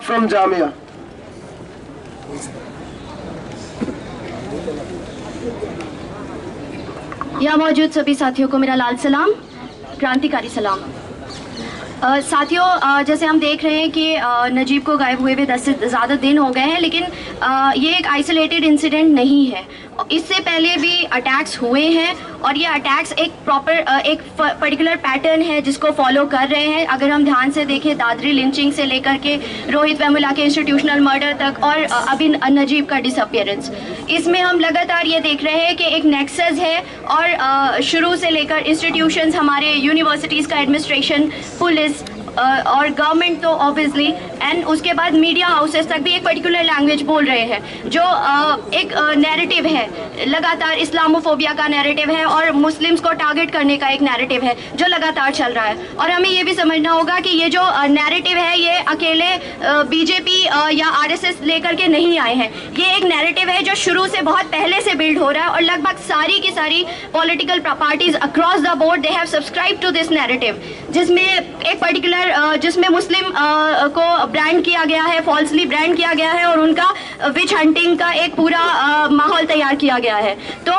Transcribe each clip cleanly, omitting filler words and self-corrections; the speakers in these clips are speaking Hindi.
from Jamia. यहाँ मौजूद सभी साथियों को मेरा लाल सलाम, क्रांतिकारी सलाम। साथियों, जैसे हम देख रहे हैं कि नजीब को गायब हुए 10 से ज़्यादा दिन हो गए हैं, लेकिन ये एक आइसोलेटेड इंसिडेंट नहीं है। इससे पहले भी अटैक्स हुए हैं और ये अटैक्स एक पर्टिकुलर पैटर्न है जिसको फॉलो कर रहे हैं। अगर हम ध्यान से देखें, दादरी लिंचिंग से लेकर के रोहित वेमुला के इंस्टीट्यूशनल मर्डर तक और अभी नजीब का डिसअपियरेंस, इसमें हम लगातार ये देख रहे हैं कि एक नेक्सस है और शुरू से लेकर इंस्टीट्यूशंस, हमारे यूनिवर्सिटीज़ का एडमिनिस्ट्रेशन, पुलिस और गवर्नमेंट तो ऑब्वियसली, एंड उसके बाद मीडिया हाउसेस तक भी एक पर्टिकुलर लैंग्वेज बोल रहे हैं जो एक नैरेटिव है, लगातार इस्लामोफोबिया का नैरेटिव है और मुस्लिम्स को टारगेट करने का एक नैरेटिव है जो लगातार चल रहा है। और हमें ये भी समझना होगा कि ये जो नैरेटिव है ये अकेले बीजेपी या आरएसएस लेकर के नहीं आए हैं। ये एक नैरेटिव है जो शुरू से बहुत पहले से बिल्ड हो रहा है और लगभग सारी की सारी political parties across the board they have subscribe to this narrative, जिसमें एक पर्टिकुलर जिसमें मुस्लिम को ब्रांड किया गया है, फॉल्सली ब्रांड किया गया है और उनका विच हंटिंग का एक पूरा माहौल तैयार किया गया है। तो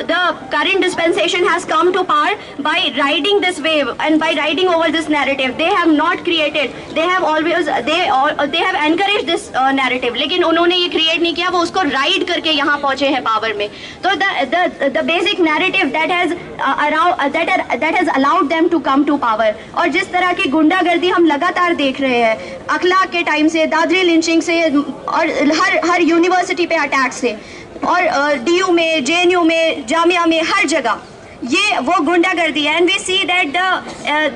the current dispensation has come to power by riding this wave and by riding over this narrative. They have not created, they have always they have encourage this narrative, लेकिन उन्होंने ये क्रिएट नहीं किया, वो उसको राइड करके यहाँ पहुंचे हैं पावर में। तो the basic narrative that has allowed them to come to power. और जिस तरह की गुंडागर्दी हम लगातार देख रहे हैं अखलाक के टाइम से, दादरी लिंचिंग से और हर यूनिवर्सिटी पे अटैक से और डीयू में, जेएनयू में, जामिया में, हर जगह ये वो गुंडागर्दी है। And we see that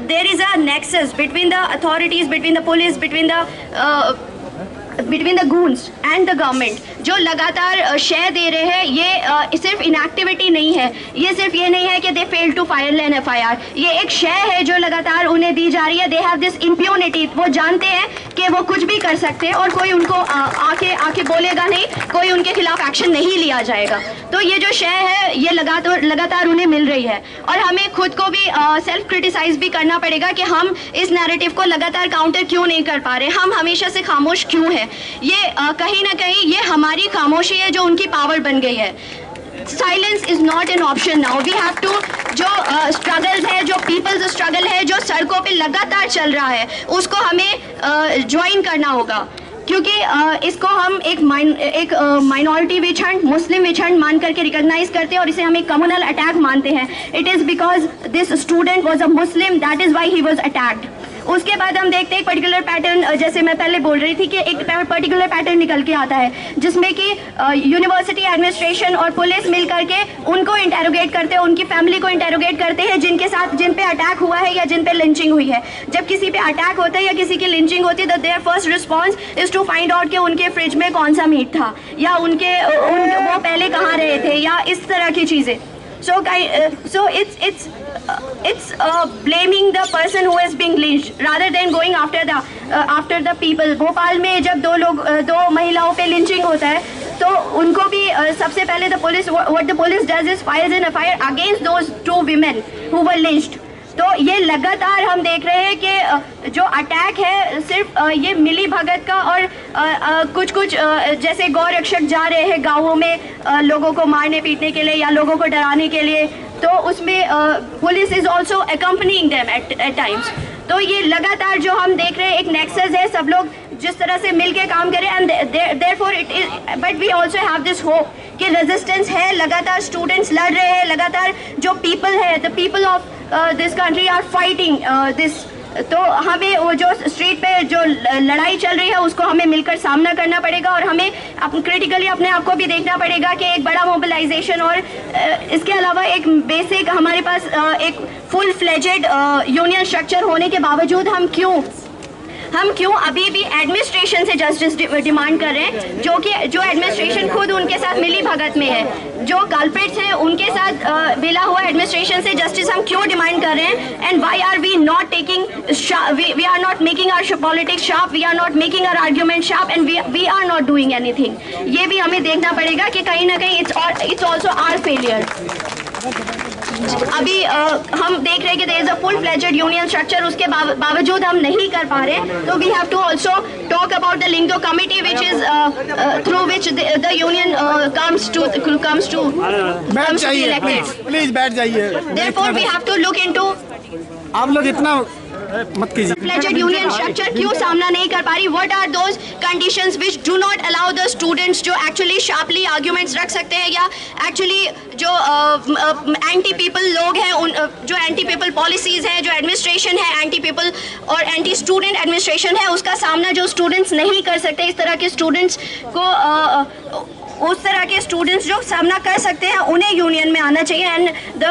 there is a nexus between the authorities, between the police, between the goons and the government, जो लगातार शेयर दे रहे हैं। ये सिर्फ इनएक्टिविटी नहीं है, ये सिर्फ ये नहीं है कि they fail to file an FIR, ये एक शेयर है जो लगातार उन्हें दी जा रही है। दे हैव दिस इम्प्यूनिटी, वो जानते हैं कि वो कुछ भी कर सकते हैं और कोई उनको आके बोलेगा नहीं, कोई उनके खिलाफ एक्शन नहीं लिया जाएगा। तो ये जो शेयर है ये लगातार उन्हें मिल रही है और हमें खुद को भी सेल्फ क्रिटिसाइज भी करना पड़ेगा कि हम इस नैरेटिव को लगातार काउंटर क्यों नहीं कर पा रहे, हम हमेशा से खामोश क्यों है। ये कहीं ना कहीं ये हमारी खामोशी है जो उनकी पावर बन गई है। Silence is not an option now, we have to, जो स्ट्रगल्स है, जो पीपल्स स्ट्रगल है, जो सड़कों पे लगातार चल रहा है, उसको हमें ज्वाइन करना होगा, क्योंकि इसको हम एक माइनॉरिटी विच हंट, मुस्लिम विच हंट मान करके रिकॉग्नाइज करते हैं और इसे हम एक कम्युनल अटैक मानते हैं। It is because this student was a Muslim, that is why he was attacked. उसके बाद हम देखते हैं एक पर्टिकुलर पैटर्न, जैसे मैं पहले बोल रही थी कि एक पर्टिकुलर पैटर्न निकल के आता है जिसमें कि यूनिवर्सिटी एडमिनिस्ट्रेशन और पुलिस मिल करके उनको इंटेरोगेट करते हैं, उनकी फैमिली को इंटेरोगेट करते हैं जिन पे अटैक हुआ है या जिन पे लिंचिंग हुई है। जब किसी पे अटैक होता है या किसी की लिंचिंग होती है तो their first response is to find out कि उनके फ्रिज में कौन सा मीट था या वो पहले कहाँ रहे थे या इस तरह की चीज़ें। So it's blaming the person who is being lynched rather than going after the people. Bhopal में जब दो महिलाओं पे लिंचिंग होता है तो उनको भी सबसे पहले what the police does is files an FIR against those 2 women who were lynched. तो ये लगातार हम देख रहे हैं कि जो अटैक है सिर्फ ये मिली भगत का और कुछ जैसे गौ रक्षक जा रहे हैं गाँवों में लोगों को मारने पीटने के लिए या लोगों को डराने के लिए, तो उसमें police is also accompanying them at times. तो ये लगातार जो हम देख रहे हैं एक नेक्सस है, सब लोग जिस तरह से मिलके काम करें and therefore it is, but we also have this hope कि रेजिस्टेंस है, लगातार स्टूडेंट्स लड़ रहे हैं, लगातार जो पीपल है, the people of this country are fighting this. तो हमें वो जो स्ट्रीट पे जो लड़ाई चल रही है उसको हमें मिलकर सामना करना पड़ेगा और हमें क्रिटिकली अपने आप को भी देखना पड़ेगा कि एक बड़ा मोबिलाइजेशन और इसके अलावा एक बेसिक हमारे पास एक फुल फ्लेजेड यूनियन स्ट्रक्चर होने के बावजूद हम क्यों अभी भी एडमिनिस्ट्रेशन से जस्टिस डिमांड कर रहे हैं, जो एडमिनिस्ट्रेशन खुद उनके साथ मिली भगत में है, जो कल्प्रिट्स हैं उनके साथ मिला हुआ एडमिनिस्ट्रेशन से जस्टिस हम क्यों डिमांड कर रहे हैं। And why are we not taking, we are not making our politics sharp, we are not making our argument sharp and we are not doing anything. ये भी हमें देखना पड़ेगा कि कहीं ना कहीं इट्स ऑल्सो आवर फेलियर। अभी हम देख रहे हैं कि there is a full fledged union structure, उसके बावजूद हम नहीं कर पा रहे, तो we have to also talk about the Lyngdoh committee which is through which the union comes to बैठ जाइए प्लीज बैठ जाइए। Therefore we have to look into आप लोग इतना मत कीजिए। फ्लेजेड यूनियन स्ट्रक्चर क्यों सामना नहीं कर पा रही? What are those conditions which do not allow the students जो एक्चुअली शार्पली आर्ग्यूमेंट्स रख सकते हैं, या एक्चुअली जो एंटी पीपल लोग हैं, उन जो एंटी पीपल पॉलिसीज हैं, जो एडमिनिस्ट्रेशन है एंटी पीपल और एंटी स्टूडेंट एडमिनिस्ट्रेशन है, उसका सामना जो स्टूडेंट्स नहीं कर सकते, इस तरह के स्टूडेंट्स को उस तरह के स्टूडेंट्स जो सामना कर सकते हैं उन्हें यूनियन में आना चाहिए। And the